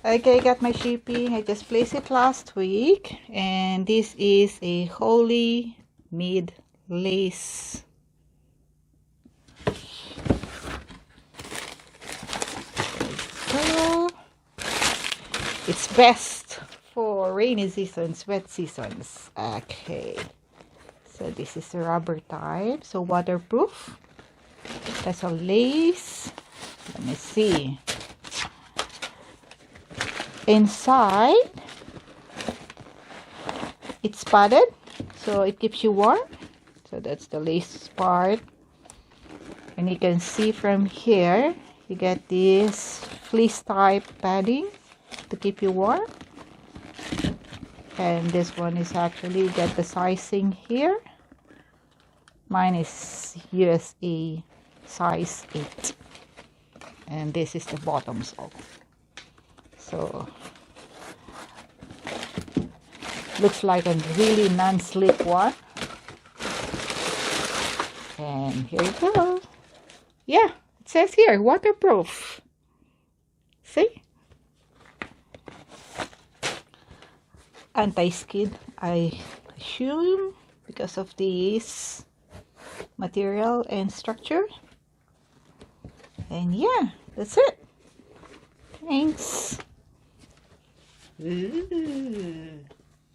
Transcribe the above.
Okay, got my shipping. I just placed it last week, and this is a Holy Mid lace. So, it's best for rainy seasons, wet seasons. Okay, so this is the rubber type, so waterproof. That's a lace. Let me see. Inside, it's padded, so it keeps you warm. So that's the lace part. And you can see from here, you get this fleece type padding to keep you warm. And this one is actually, you get the sizing here. Mine is USA size 8. And this is the bottom sole. So looks like a really non-slip one. And here you go. Yeah, it says here waterproof. See? Anti-skid, I assume, because of this material and structure. And yeah, that's it. Thanks. Ooh.